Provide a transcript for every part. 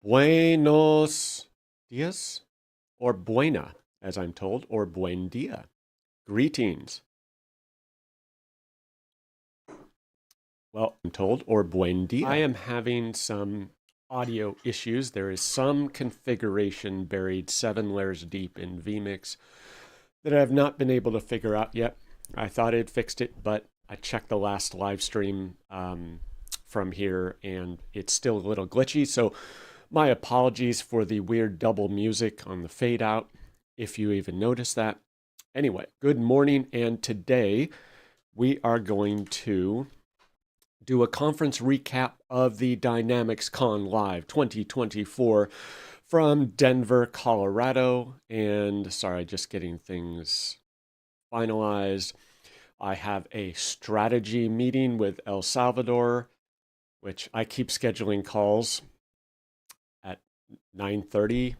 Buenos dias, or buena, as I'm told, or buen dia. Greetings. Well, I'm told, or buen dia. I am having some audio issues. There is some configuration buried 7 layers deep in vMix that I have not been able to figure out yet. I thought I had fixed it, but I checked the last live stream from here and it's still a little glitchy. So my apologies for the weird double music on the fade out, if you even noticed that. Anyway, good morning. And today we are going to do a conference recap of the DynamicsCon Live 2024 from Denver, Colorado. And sorry, just getting things finalized. I have a strategy meeting with El Salvador, which I keep scheduling calls at 9:30.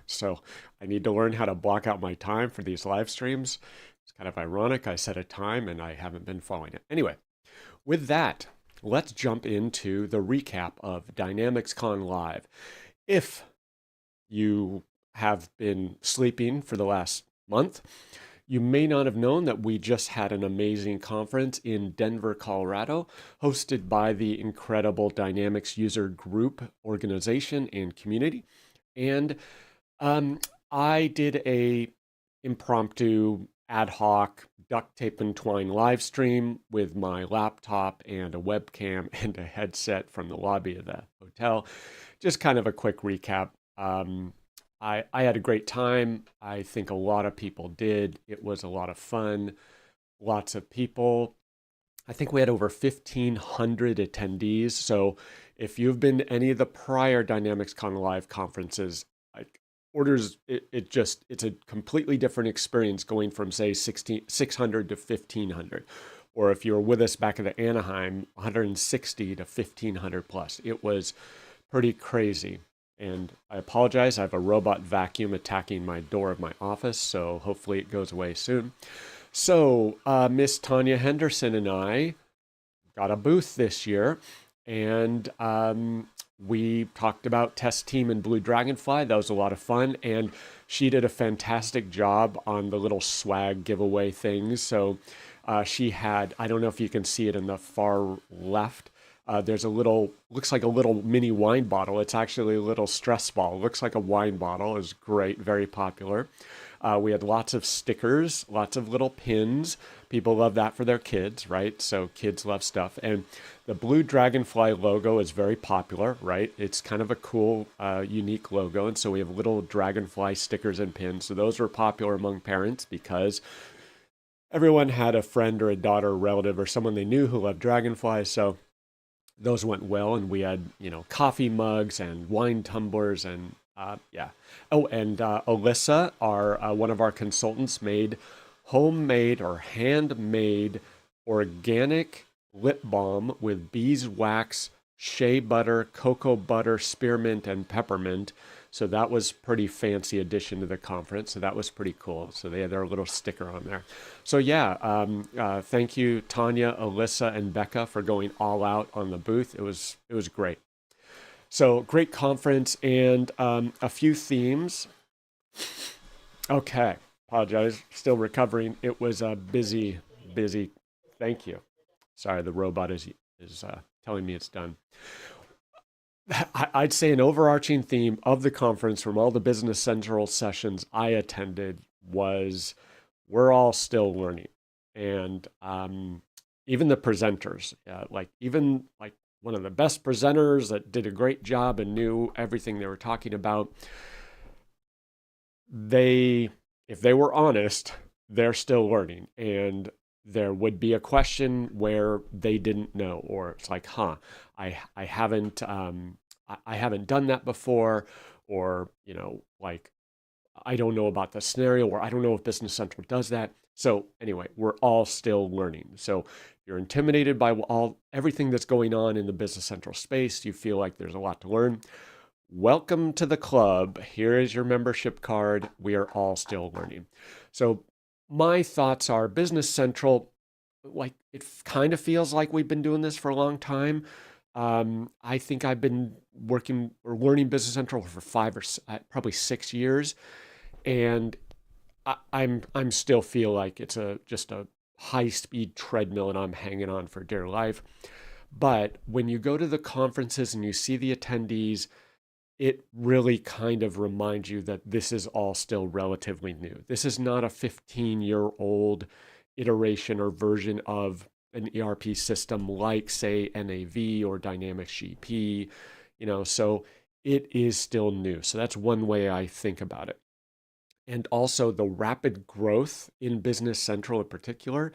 So I need to learn how to block out my time for these live streams. It's kind of ironic. I set a time and I haven't been following it. Anyway, with that, let's jump into the recap of DynamicsCon Live. If you have been sleeping for the last month, you may not have known that we just had an amazing conference in Denver, Colorado, hosted by the incredible Dynamics user group, organization, and community. And I did a impromptu, ad hoc, duct tape and twine live stream with my laptop and a webcam and a headset from the lobby of the hotel. Just kind of a quick recap. I had a great time. I think a lot of people did. It was a lot of fun. Lots of people. I think we had over 1,500 attendees. So if you've been to any of the prior DynamicsCon Live conferences, like it's a completely different experience going from say 600 to 1,500. Or if you were with us back at the Anaheim, 160 to 1,500 plus. It was pretty crazy. And I apologize, I have a robot vacuum attacking my door of my office, so hopefully it goes away soon. So, Miss Tanya Henderson and I got a booth this year, and we talked about Test Team and Blue Dragonfly. That was a lot of fun, and she did a fantastic job on the little swag giveaway things. So she had, I don't know if you can see it in the far left, there's a little, looks like a little mini wine bottle. It's actually a little stress ball. It looks like a wine bottle. It's great, very popular. We had lots of stickers, lots of little pins. People love that for their kids, right? So kids love stuff. And the Blue Dragonfly logo is very popular, right? It's kind of a cool, unique logo. And so we have little dragonfly stickers and pins. So those were popular among parents because everyone had a friend or a daughter or relative or someone they knew who loved dragonflies. So those went well, and we had, coffee mugs and wine tumblers and yeah. Oh, and Alyssa, our one of our consultants, made homemade or handmade organic lip balm with beeswax, shea butter, cocoa butter, spearmint, and peppermint. So that was pretty fancy addition to the conference. So that was pretty cool. So they had their little sticker on there. So yeah, thank you, Tanya, Alyssa, and Becca for going all out on the booth. It was great. So great conference and a few themes. Okay, apologize, still recovering. It was a busy, busy. Thank you. Sorry, the robot is telling me it's done. I'd say an overarching theme of the conference from all the Business Central sessions I attended was we're all still learning. And even the presenters, even like one of the best presenters that did a great job and knew everything they were talking about, if they were honest, they're still learning. And there would be a question where they didn't know, or it's like, I haven't I haven't done that before, or like I don't know about the scenario, or I don't know if Business Central does that. So anyway, we're all still learning. So if you're intimidated by everything that's going on in the Business Central space, you feel like there's a lot to learn. Welcome to the club. Here is your membership card. We are all still learning. So my thoughts are Business Central, like it kind of feels like we've been doing this for a long time. I think I've been working or learning Business Central for probably 6 years, and I'm still feel like it's a just a high speed treadmill, and I'm hanging on for dear life. But when you go to the conferences and you see the attendees, it really kind of reminds you that this is all still relatively new. This is not a 15-year-old iteration or version of an ERP system like, say, NAV or Dynamics GP, so it is still new. So that's one way I think about it. And also the rapid growth in Business Central in particular,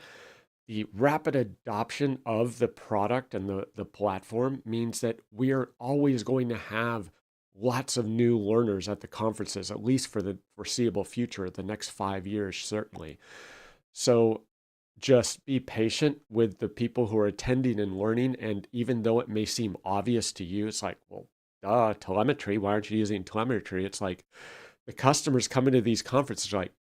the rapid adoption of the product and the platform means that we are always going to have lots of new learners at the conferences, at least for the foreseeable future, the next 5 years, certainly. So just be patient with the people who are attending and learning. And even though it may seem obvious to you, it's like, well, duh, telemetry. Why aren't you using telemetry? It's like the customers coming to these conferences are like,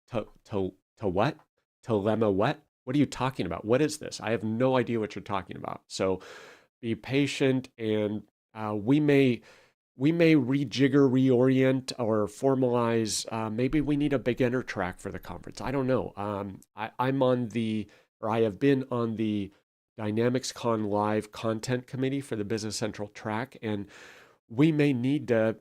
to what? Telema what? What are you talking about? What is this? I have no idea what you're talking about. So be patient, and we may rejigger, reorient, or formalize. Maybe we need a beginner track for the conference. I don't know. I'm on the, or I have been on the DynamicsCon Live content committee for the Business Central track, and we may need to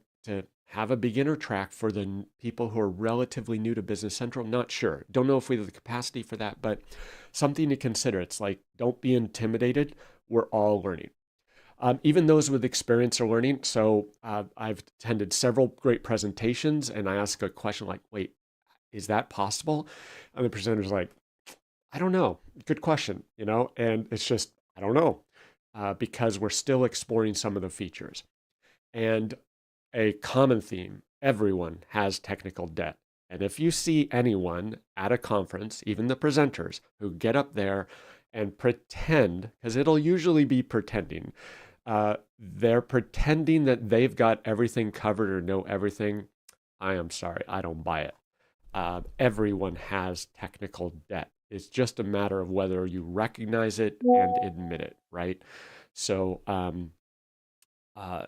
have a beginner track for the people who are relatively new to Business Central. Not sure. Don't know if we have the capacity for that, but something to consider. It's like, don't be intimidated. We're all learning. Even those with experience are learning. So I've attended several great presentations, and I ask a question like, wait, is that possible? And the presenter's like, I don't know. Good question, and it's just, I don't know, because we're still exploring some of the features. And a common theme, everyone has technical debt. And if you see anyone at a conference, even the presenters who get up there and pretend, because it'll usually be pretending, they're pretending that they've got everything covered or know everything. I am sorry, I don't buy it. Everyone has technical debt. It's just a matter of whether you recognize it and admit it, right? So, uh,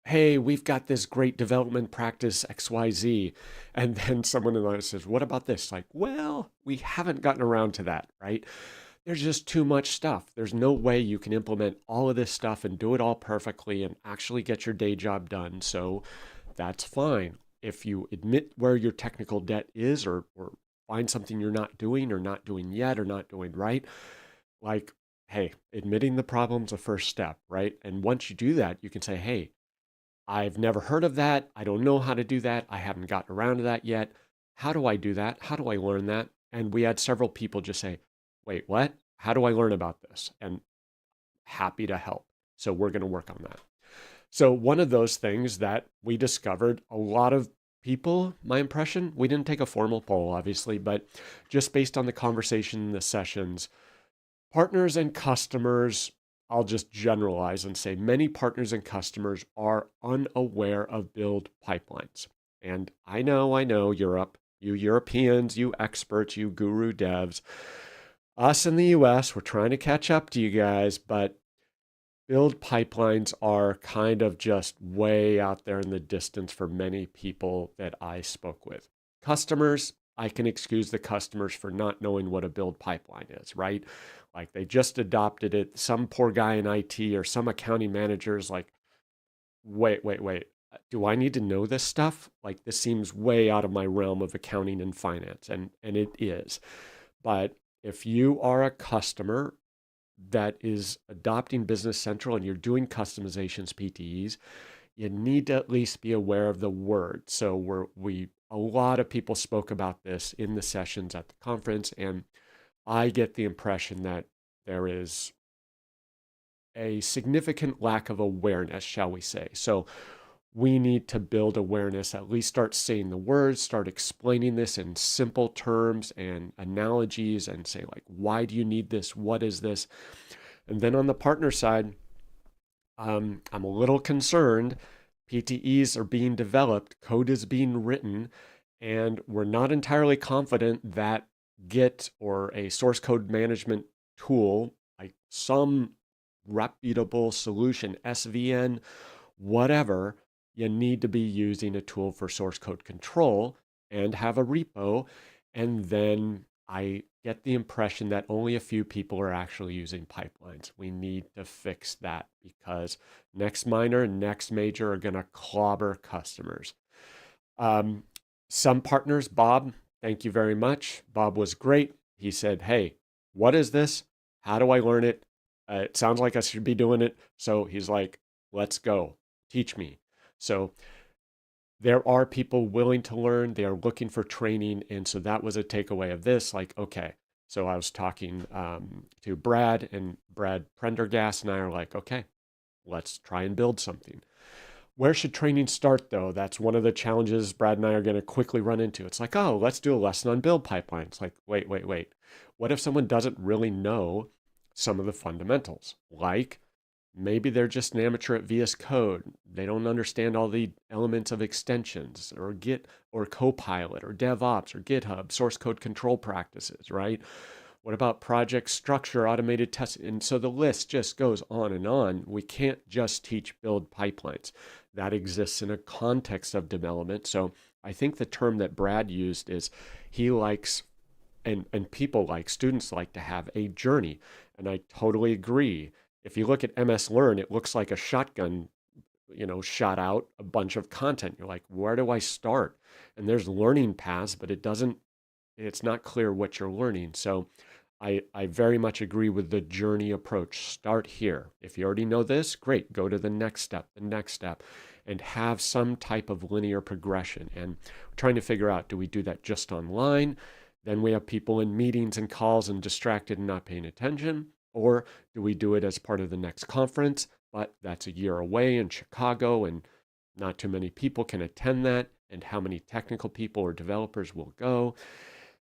hey, we've got this great development practice XYZ. And then someone in line says, what about this? Like, well, we haven't gotten around to that, right? There's just too much stuff. There's no way you can implement all of this stuff and do it all perfectly and actually get your day job done. So that's fine. If you admit where your technical debt is, or find something you're not doing or not doing yet or not doing right, like, hey, admitting the problem's a first step, right? And once you do that, you can say, hey, I've never heard of that. I don't know how to do that. I haven't gotten around to that yet. How do I do that? How do I learn that? And we had several people just say, wait, what? How do I learn about this? And happy to help. So we're going to work on that. So one of those things that we discovered, a lot of people, my impression, we didn't take a formal poll, obviously, but just based on the conversation, the sessions, partners and customers, I'll just generalize and say many partners and customers are unaware of build pipelines. And I know, Europe, you Europeans, you experts, you guru devs, us in the US, we're trying to catch up to you guys, but build pipelines are kind of just way out there in the distance for many people that I spoke with. Customers, I can excuse the customers for not knowing what a build pipeline is, right? Like they just adopted it. Some poor guy in IT or some accounting manager is like, wait. Do I need to know this stuff? Like this seems way out of my realm of accounting and finance, and it is. But if you are a customer that is adopting Business Central and you're doing customizations, PTEs, you need to at least be aware of the word. So a lot of people spoke about this in the sessions at the conference, and I get the impression that there is a significant lack of awareness, shall we say. So we need to build awareness, at least start saying the words, start explaining this in simple terms and analogies, and say like, why do you need this? What is this? And then on the partner side, I'm a little concerned. PTEs are being developed, code is being written, and we're not entirely confident that Git or a source code management tool, like some reputable solution, SVN, whatever, you need to be using a tool for source code control and have a repo. And then I get the impression that only a few people are actually using pipelines. We need to fix that because next minor and next major are going to clobber customers. Some partners, Bob, thank you very much. Bob was great. He said, hey, what is this? How do I learn it? It sounds like I should be doing it. So he's like, let's go. Teach me. So there are people willing to learn. They are looking for training. And so that was a takeaway of this. Like, okay. So I was talking to Brad, and Brad Prendergast and I are like, okay, let's try and build something. Where should training start, though? That's one of the challenges Brad and I are going to quickly run into. It's like, oh, let's do a lesson on build pipelines. Like, wait. What if someone doesn't really know some of the fundamentals? Like, maybe they're just an amateur at VS Code. They don't understand all the elements of extensions or Git or Copilot or DevOps or GitHub, source code control practices, right? What about project structure, automated testing? And so the list just goes on and on. We can't just teach build pipelines. That exists in a context of development. So I think the term that Brad used is he likes, and people like, students like to have a journey. And I totally agree. If you look at MS Learn, it looks like a shotgun, shot out a bunch of content. You're like, where do I start? And there's learning paths, but it's not clear what you're learning. So I very much agree with the journey approach. Start here. If you already know this, great. Go to the next step, and have some type of linear progression. And we're trying to figure out, do we do that just online? Then we have people in meetings and calls and distracted and not paying attention. Or do we do it as part of the next conference? But that's a year away in Chicago, and not too many people can attend that. And how many technical people or developers will go?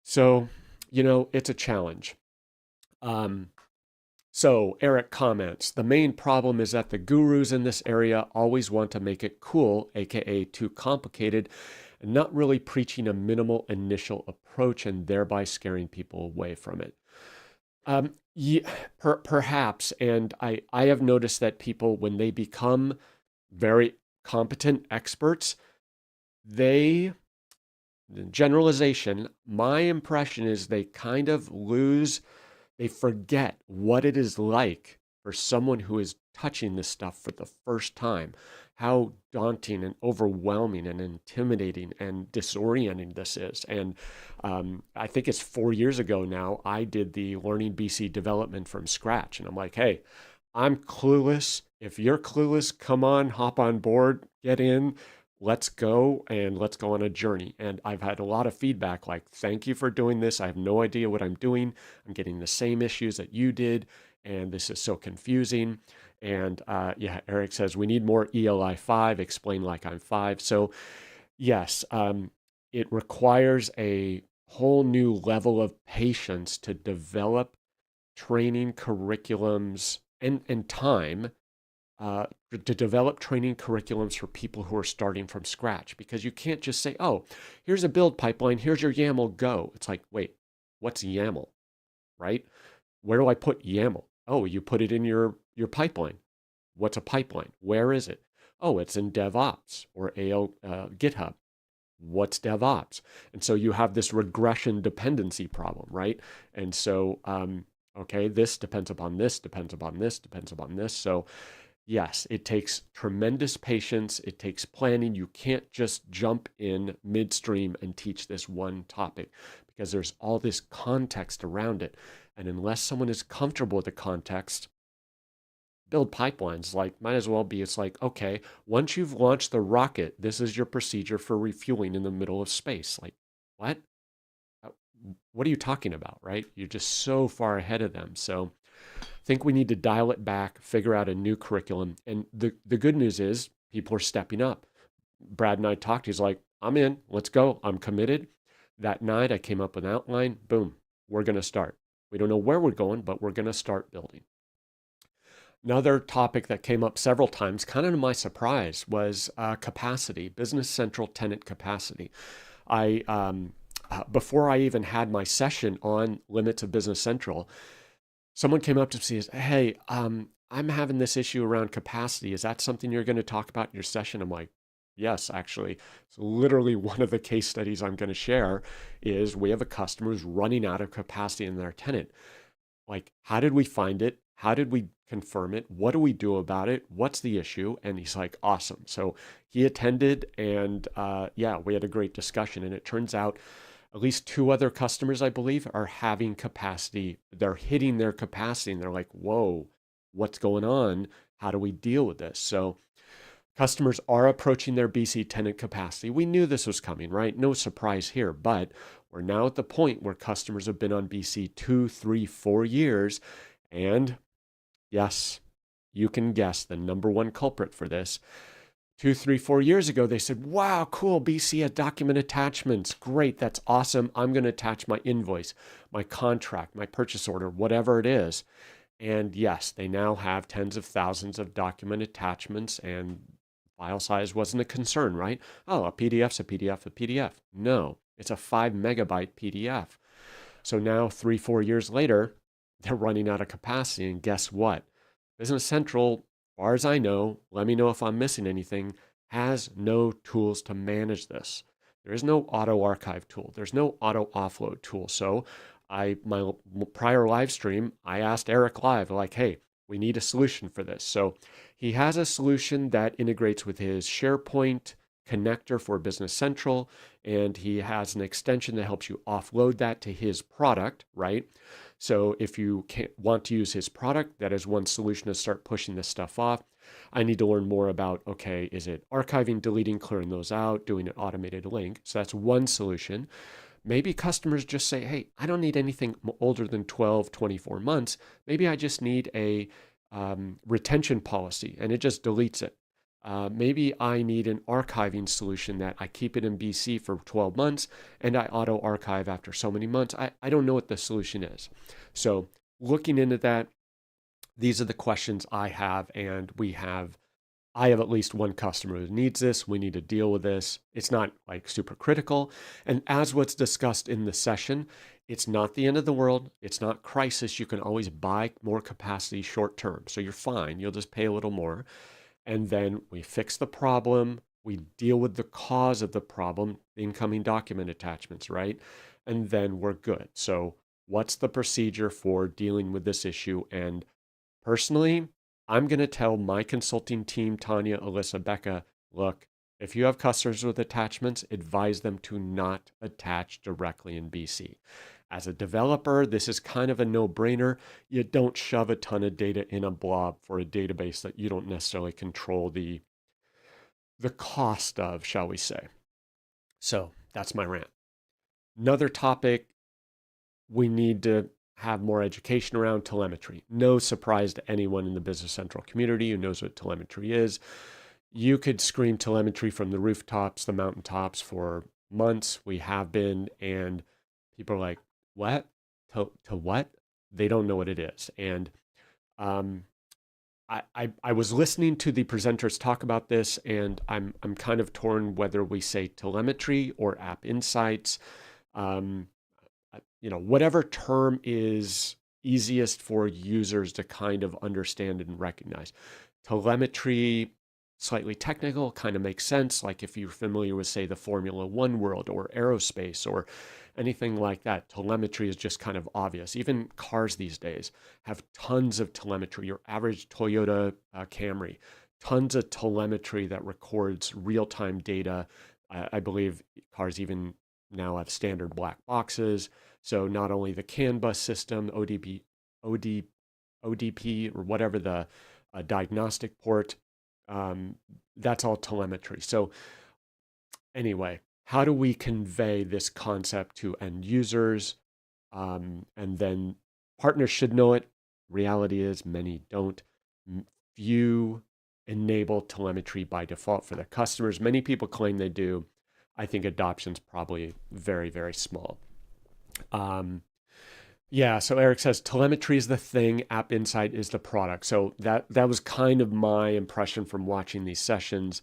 So, it's a challenge. So Eric comments, the main problem is that the gurus in this area always want to make it cool, aka too complicated, and not really preaching a minimal initial approach and thereby scaring people away from it. Yeah, perhaps, and I have noticed that people, when they become very competent experts, the generalization, my impression is they kind of they forget what it is like for someone who is touching this stuff for the first time, how daunting and overwhelming and intimidating and disorienting this is. And I think it's 4 years ago now, I did the Learning BC development from scratch. And I'm like, hey, I'm clueless. If you're clueless, come on, hop on board, get in. Let's go, and let's go on a journey. And I've had a lot of feedback like, thank you for doing this. I have no idea what I'm doing. I'm getting the same issues that you did, and this is so confusing. And yeah, Eric says, we need more ELI 5, explain like I'm 5. So yes, it requires a whole new level of patience to develop training curriculums and time to develop training curriculums for people who are starting from scratch, because you can't just say, oh, here's a build pipeline, here's your YAML, go. It's like, wait, what's YAML, right? Where do I put YAML? Oh, you put it in your pipeline. What's a pipeline? Where is it? Oh, it's in DevOps or GitHub. What's DevOps? And so you have this regression dependency problem, right? And so, okay, this depends upon this, depends upon this, depends upon this. So yes, it takes tremendous patience. It takes planning. You can't just jump in midstream and teach this one topic, because there's all this context around it. And unless someone is comfortable with the context, build pipelines, like, might as well be, it's like, okay, once you've launched the rocket, this is your procedure for refueling in the middle of space. Like, what? What are you talking about, right? You're just so far ahead of them. So I think we need to dial it back, figure out a new curriculum. And the good news is people are stepping up. Brad and I talked. He's like, I'm in. Let's go. I'm committed. That night, I came up with an outline. Boom. We're going to start. We don't know where we're going, but we're going to start building. Another topic that came up several times, kind of to my surprise, was capacity, Business Central tenant capacity. Before I even had my session on limits of Business Central, someone came up to me and said, hey, I'm having this issue around capacity. Is that something you're going to talk about in your session? I'm like, yes, actually. So literally one of the case studies I'm going to share is we have a customer who's running out of capacity in their tenant. Like, how did we find it? How did we confirm it? What do we do about it? What's the issue? And he's like, awesome. So he attended, and yeah, we had a great discussion. And it turns out at least two other customers, I believe, are having capacity. They're hitting their capacity, and they're like, whoa, what's going on? How do we deal with this? So customers are approaching their BC tenant capacity. We knew this was coming, right? No surprise here, but we're now at the point where customers have been on BC 2, 3, 4 years. And yes, you can guess the number one culprit for this. 2, 3, 4 years ago, they said, wow, cool, BC had document attachments. Great, that's awesome. I'm going to attach my invoice, my contract, my purchase order, whatever it is. And yes, they now have tens of thousands of document attachments, and file size wasn't a concern, right? Oh, a PDF's a PDF, a PDF. No, it's a 5 megabyte PDF. So now 3, 4 years later, they're running out of capacity. And guess what? Business Central, as far as I know, let me know if I'm missing anything, has no tools to manage this. There is no auto archive tool. There's no auto offload tool. So my prior live stream, I asked Eric live, like, hey, we need a solution for this. So he has a solution that integrates with his SharePoint connector for Business Central, and he has an extension that helps you offload that to his product, right? So if you want to use his product, that is one solution to start pushing this stuff off. I need to learn more about, okay, is it archiving, deleting, clearing those out, doing an automated link? So that's one solution. Maybe customers just say, hey, I don't need anything older than 12, 24 months. Maybe I just need a retention policy, and it just deletes it. Maybe I need an archiving solution that I keep it in BC for 12 months and I auto archive after so many months. I don't know what the solution is. So looking into that, these are the questions I have, and I have at least one customer who needs this. We need to deal with this. It's not like super critical. And as what's discussed in the session, it's not the end of the world. It's not crisis. You can always buy more capacity short term. So you're fine. You'll just pay a little more. And then we fix the problem. We deal with the cause of the problem, incoming document attachments, right? And then we're good. So what's the procedure for dealing with this issue? And personally, I'm going to tell my consulting team, Tanya, Alyssa, Becca, look, if you have customers with attachments, advise them to not attach directly in BC. As a developer, this is kind of a no-brainer. You don't shove a ton of data in a blob for a database that you don't necessarily control the cost of, shall we say. So that's my rant. Another topic, we need to have more education around telemetry. No surprise to anyone in the Business Central community who knows what telemetry is. You could scream telemetry from the rooftops, the mountaintops for months. We have been, and people are like, what? To what? They don't know what it is. And I was listening to the presenters talk about this, and I'm kind of torn whether we say telemetry or app insights. Whatever term is easiest for users to kind of understand and recognize. Telemetry, slightly technical, kind of makes sense. Like if you're familiar with, say, the Formula One world or aerospace or anything like that, telemetry is just kind of obvious. Even cars these days have tons of telemetry. Your average Toyota Camry, tons of telemetry that records real-time data. I believe cars even now have standard black boxes. So not only the CAN bus system, ODP, or whatever the diagnostic port, that's all telemetry. So anyway, how do we convey this concept to end users? And then partners should know it. Reality is many don't. Few enable telemetry by default for their customers. Many people claim they do. I think adoption's probably very, very small. Yeah, so Eric says telemetry is the thing, App Insight is the product. So that was kind of my impression from watching these sessions.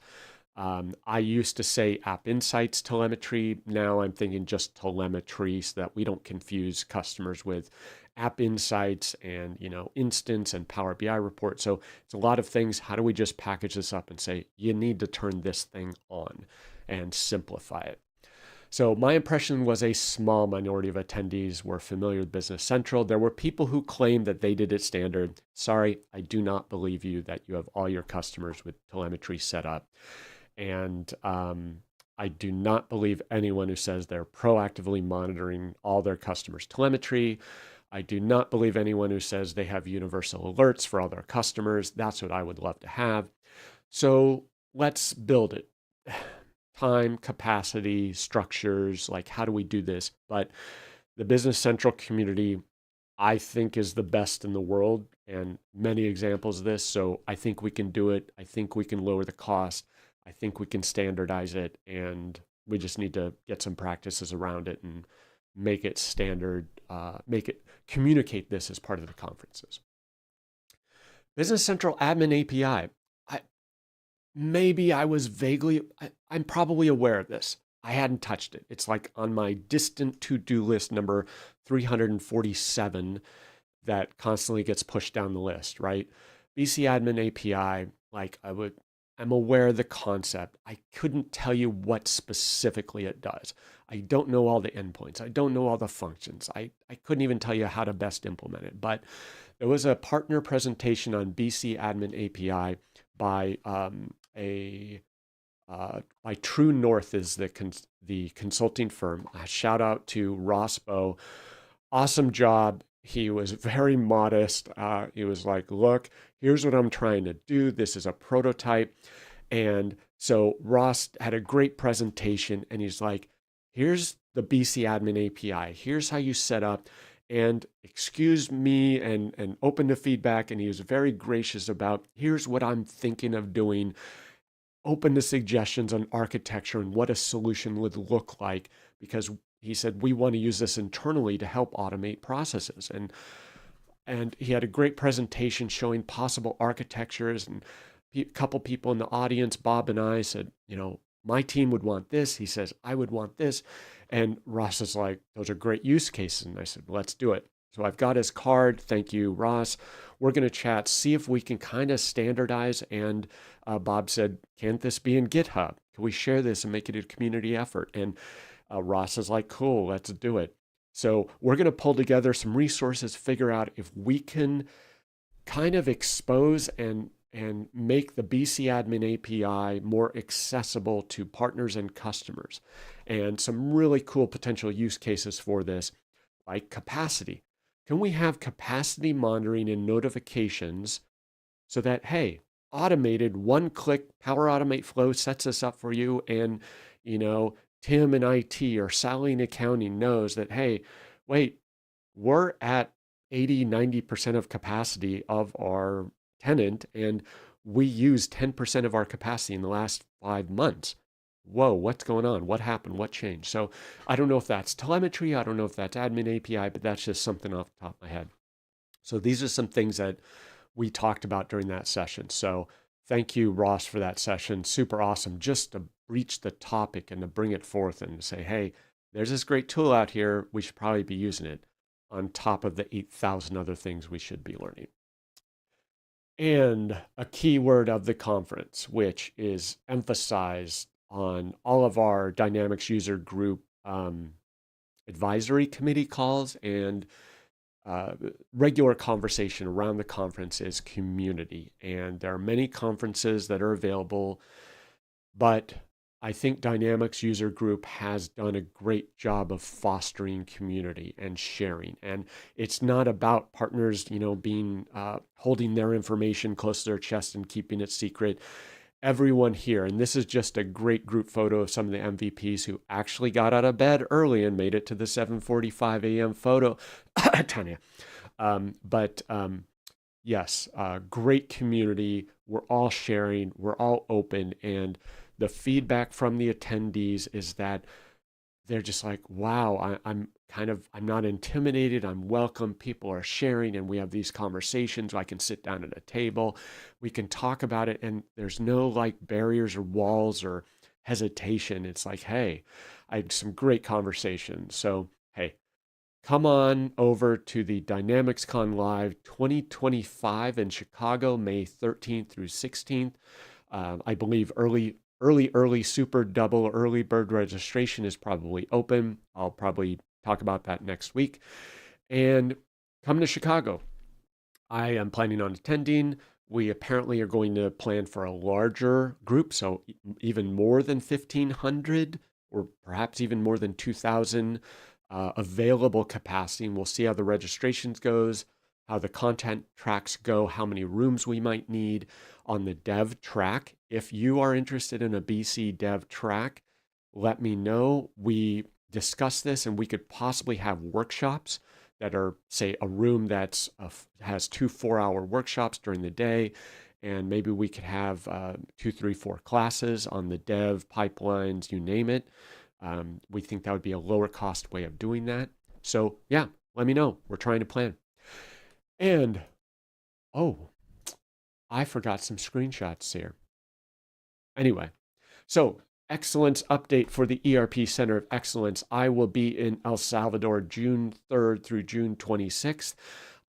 I used to say App Insights telemetry. Now I'm thinking just telemetry so that we don't confuse customers with app insights and, instance and Power BI report. So it's a lot of things. How do we just package this up and say, you need to turn this thing on and simplify it? So my impression was a small minority of attendees were familiar with Business Central. There were people who claimed that they did it standard. Sorry, I do not believe you that you have all your customers with telemetry set up. And I do not believe anyone who says they're proactively monitoring all their customers' telemetry. I do not believe anyone who says they have universal alerts for all their customers. That's what I would love to have. So let's build it. Time, capacity, structures, like how do we do this? But the Business Central community, I think, is the best in the world, and many examples of this. So I think we can do it. I think we can lower the cost. I think we can standardize it, and we just need to get some practices around it and make it standard, communicate this as part of the conferences. Business Central Admin API. Maybe I was I'm probably aware of this. I hadn't touched it. It's like on my distant to-do list number 347 that constantly gets pushed down the list, right? BC Admin API, I'm aware of the concept. I couldn't tell you what specifically it does. I don't know all the endpoints. I don't know all the functions. I couldn't even tell you how to best implement it. But there was a partner presentation on BC Admin API by by True North is the consulting firm. Shout out to Ross Bowe. Awesome job. He was very modest. He was like, look, here's what I'm trying to do. This is a prototype. And so Ross had a great presentation, and he's like, here's the BC Admin API. Here's how you set up. And excuse me, and open to feedback. And he was very gracious about, here's what I'm thinking of doing. Open to suggestions on architecture and what a solution would look like, because he said, we want to use this internally to help automate processes. And he had a great presentation showing possible architectures, and a couple people in the audience, Bob and I, said, my team would want this. He says, I would want this. And Ross is like, those are great use cases. And I said, let's do it. So I've got his card. Thank you, Ross. We're going to chat, see if we can kind of standardize. And Bob said, can't this be in GitHub? Can we share this and make it a community effort? And Ross is like, cool, let's do it. So we're going to pull together some resources, figure out if we can kind of expose and make the BC Admin API more accessible to partners and customers. And some really cool potential use cases for this, like capacity. Can we have capacity monitoring and notifications so that, hey, automated one-click Power Automate flow sets this up for you, and, Tim in IT or Sally in accounting knows that, hey, wait, we're at 80, 90% of capacity of our tenant, and we used 10% of our capacity in the last 5 months. Whoa, what's going on? What happened? What changed? So I don't know if that's telemetry. I don't know if that's admin API, but that's just something off the top of my head. So these are some things that we talked about during that session. So thank you, Ross, for that session. Super awesome. Just to reach the topic and to bring it forth and say, hey, there's this great tool out here. We should probably be using it on top of the 8,000 other things we should be learning. And a key word of the conference, which is emphasized on all of our Dynamics user group advisory committee calls and regular conversation around the conference, is community. And there are many conferences that are available, but I think Dynamics user group has done a great job of fostering community and sharing. And it's not about partners, being holding their information close to their chest and keeping it secret. Everyone here, and this is just a great group photo of some of the MVPs who actually got out of bed early and made it to the 7:45 a.m. photo. Tanya. Yes, great community. We're all sharing, we're all open, and the feedback from the attendees is that they're just like, wow, I'm not intimidated. I'm welcome. People are sharing, and we have these conversations. I can sit down at a table. We can talk about it, and there's no like barriers or walls or hesitation. It's like, hey, I had some great conversations. So, hey, come on over to the DynamicsCon Live 2025 in Chicago, May 13th through 16th. I believe early super double early bird registration is probably open. I'll probably talk about that next week. And come to Chicago. I am planning on attending. We apparently are going to plan for a larger group, so even more than 1,500 or perhaps even more than 2,000 available capacity. And we'll see how the registrations goes, how the content tracks go, how many rooms we might need on the dev track. If you are interested in a BC dev track, let me know. We discuss this and we could possibly have workshops that are, say, a room that's has 2 4-hour workshops during the day, and maybe we could have 2, 3, 4 classes on the dev pipelines, you name it. We think that would be a lower cost way of doing that. So yeah, let me know. We're trying to plan. And oh, I forgot some screenshots here. Anyway, so excellence update for the ERP Center of Excellence. I will be in El Salvador June 3rd through June 26th.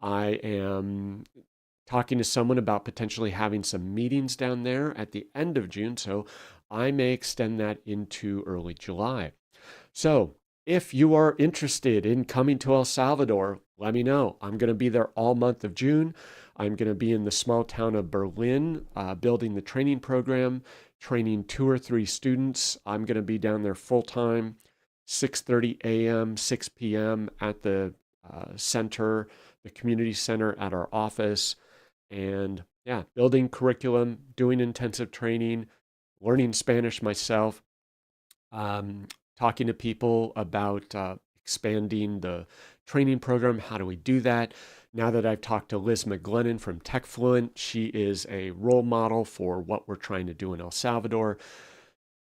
I am talking to someone about potentially having some meetings down there at the end of June, so I may extend that into early July. So if you are interested in coming to El Salvador, let me know. I'm going to be there all month of June. I'm going to be in the small town of Berlin, building the training program, training 2 or 3 students. I'm going to be down there full time, 6:30 a.m., 6 p.m. at the center, the community center at our office. And yeah, building curriculum, doing intensive training, learning Spanish myself, talking to people about expanding the training program. How do we do that? Now that I've talked to Liz McGlennon from TechFluent, she is a role model for what we're trying to do in El Salvador.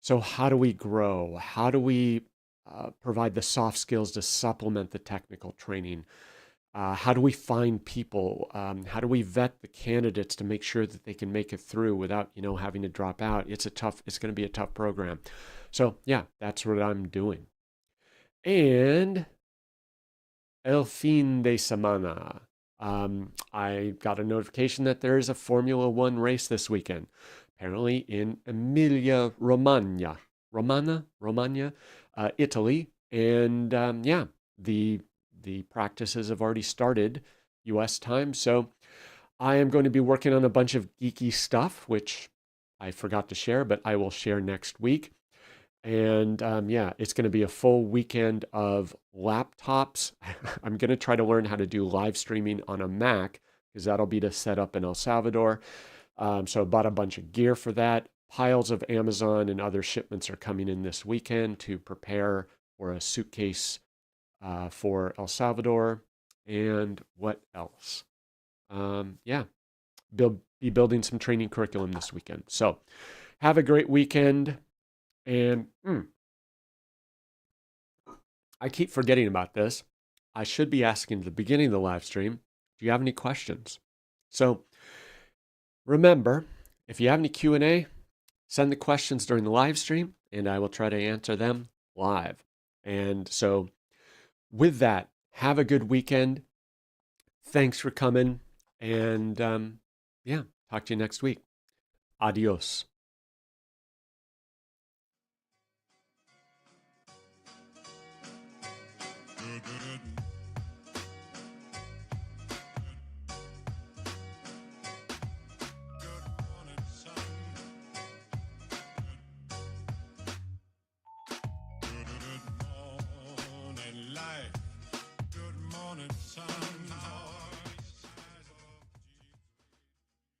So how do we grow? How do we provide the soft skills to supplement the technical training? How do we find people? How do we vet the candidates to make sure that they can make it through without, having to drop out? It's going to be a tough program. So yeah, that's what I'm doing. And el fin de semana. I got a notification that there is a Formula One race this weekend, apparently in Emilia Romagna, Italy. And yeah, the practices have already started, U.S. time. So I am going to be working on a bunch of geeky stuff, which I forgot to share, but I will share next week. And yeah, it's going to be a full weekend of laptops. I'm going to try to learn how to do live streaming on a Mac because that'll be to set up in El Salvador. So I bought a bunch of gear for that. Piles of Amazon and other shipments are coming in this weekend to prepare for a suitcase for El Salvador. And what else? Yeah, be building some training curriculum this weekend. So have a great weekend. And I keep forgetting about this. I should be asking at the beginning of the live stream, do you have any questions? So remember, if you have any Q&A, send the questions during the live stream and I will try to answer them live. And so with that, have a good weekend. Thanks for coming. And yeah, talk to you next week. Adios.